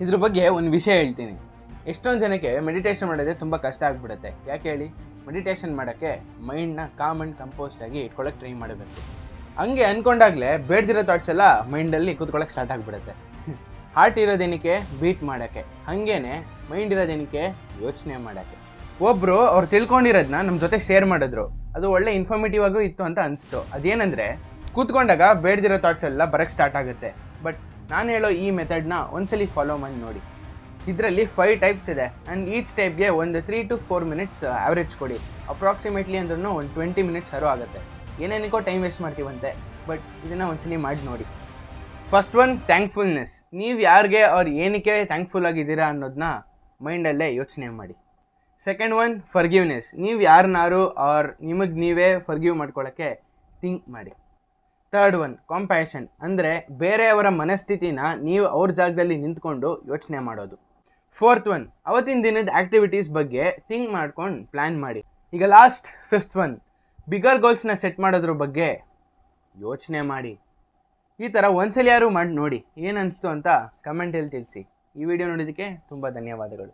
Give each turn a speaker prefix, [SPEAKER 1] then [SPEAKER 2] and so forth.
[SPEAKER 1] ಇದ್ರ ಬಗ್ಗೆ ಒಂದು ವಿಷಯ ಹೇಳ್ತೀನಿ. ಎಷ್ಟೊಂದು ಜನಕ್ಕೆ ಮೆಡಿಟೇಷನ್ ಮಾಡೋದೇ ತುಂಬ ಕಷ್ಟ ಆಗಿಬಿಡುತ್ತೆ. ಯಾಕೆ ಹೇಳಿ? ಮೆಡಿಟೇಷನ್ ಮಾಡೋಕ್ಕೆ ಮೈಂಡ್ನ ಕಾಮ್ ಆ್ಯಂಡ್ ಕಂಪೋಸ್ಟ್ ಆಗಿ ಇಟ್ಕೊಳ್ಳೋಕೆ ಟ್ರೈ ಮಾಡಬೇಕು. ಹಂಗೆ ಅಂದ್ಕೊಂಡಾಗಲೇ ಬೇಡ್ದಿರೋ ಥಾಟ್ಸ್ ಎಲ್ಲ ಮೈಂಡಲ್ಲಿ ಕೂತ್ಕೊಳ್ಳೋಕೆ ಸ್ಟಾರ್ಟ್ ಆಗಿಬಿಡುತ್ತೆ. ಹಾರ್ಟ್ ಇರೋದೇನಕ್ಕೆ? ಬೀಟ್ ಮಾಡೋಕ್ಕೆ. ಹಾಗೇನೆ ಮೈಂಡ್ ಇರೋದೇನಕ್ಕೆ? ಯೋಚನೆ ಮಾಡೋಕ್ಕೆ. ಒಬ್ಬರು ಅವ್ರು ತಿಳ್ಕೊಂಡಿರೋದನ್ನ ನಮ್ಮ ಜೊತೆ ಶೇರ್ ಮಾಡಿದ್ರು. ಅದು ಒಳ್ಳೆ ಇನ್ಫಾರ್ಮೇಟಿವ್ ಆಗೂ ಇತ್ತು ಅಂತ ಅನಿಸ್ತು. ಅದೇನೆಂದರೆ, ಕೂತ್ಕೊಂಡಾಗ ಬೇಡ್ದಿರೋ ಥಾಟ್ಸ್ ಎಲ್ಲ ಬರೋಕ್ಕೆ ಸ್ಟಾರ್ಟ್ ಆಗುತ್ತೆ. ಬಟ್ ನಾನು ಹೇಳೋ ಈ ಮೆಥಡ್ನ ಒಂದ್ಸಲಿ ಫಾಲೋ ಮಾಡಿ ನೋಡಿ. ಇದರಲ್ಲಿ 5 ಟೈಪ್ಸ್ ಇದೆ ಆ್ಯಂಡ್ ಈಚ್ ಟೈಪ್ಗೆ ಒಂದು 3 to 4 ಮಿನಿಟ್ಸ್ ಆ್ಯಾವ್ರೇಜ್ ಕೊಡಿ. ಅಪ್ರಾಕ್ಸಿಮೇಟ್ಲಿ ಅಂದ್ರೂ ಒಂದು 20 ಮಿನಿಟ್ಸ್ ಆಗುತ್ತೆ. ಏನೇನಕ್ಕೋ ಟೈಮ್ ವೇಸ್ಟ್ ಮಾಡ್ತೀವಂತೆ, ಬಟ್ ಇದನ್ನು ಒಂದ್ಸಲಿ ಮಾಡಿ ನೋಡಿ. First one, thankfulness. ನೀವು ಯಾರಿಗೆ ಅವ್ರು ಏನಕ್ಕೆ ಥ್ಯಾಂಕ್ಫುಲ್ ಆಗಿದ್ದೀರಾ ಅನ್ನೋದನ್ನ ಮೈಂಡಲ್ಲೇ ಯೋಚನೆ ಮಾಡಿ. Second one, forgiveness. ನೀವು ಯಾರನ್ನಾರು ಅವ್ರು ನಿಮಗೆ ನೀವೇ ಫರ್ಗಿವ್ ಮಾಡ್ಕೊಳ್ಳೋಕ್ಕೆ ಥಿಂಕ್ ಮಾಡಿ. Third one, compassion. ಅಂದರೆ ಬೇರೆಯವರ ಮನಸ್ಥಿತಿನ ನೀವು ಅವ್ರ ಜಾಗದಲ್ಲಿ ನಿಂತ್ಕೊಂಡು ಯೋಚನೆ ಮಾಡೋದು. ಫೋರ್ತ್ ಒನ್, ಅವತ್ತಿನ ದಿನದ ಆ್ಯಕ್ಟಿವಿಟೀಸ್ ಬಗ್ಗೆ ಥಿಂಕ್ ಮಾಡ್ಕೊಂಡು ಪ್ಲ್ಯಾನ್ ಮಾಡಿ. ಈಗ ಲಾಸ್ಟ್ ಫಿಫ್ತ್ ಒನ್, ಬಿಗರ್ ಗೋಲ್ಸ್ನ ಸೆಟ್ ಮಾಡೋದ್ರ ಬಗ್ಗೆ ಯೋಚನೆ ಮಾಡಿ. ಈ ಥರ ಒಂದ್ಸಲ ಯಾರು ಮಾಡಿ ನೋಡಿ. ಏನು ಅನಿಸ್ತು ಅಂತ ಕಮೆಂಟಲ್ಲಿ ತಿಳಿಸಿ. ಈ ವಿಡಿಯೋ ನೋಡೋದಕ್ಕೆ ತುಂಬ ಧನ್ಯವಾದಗಳು.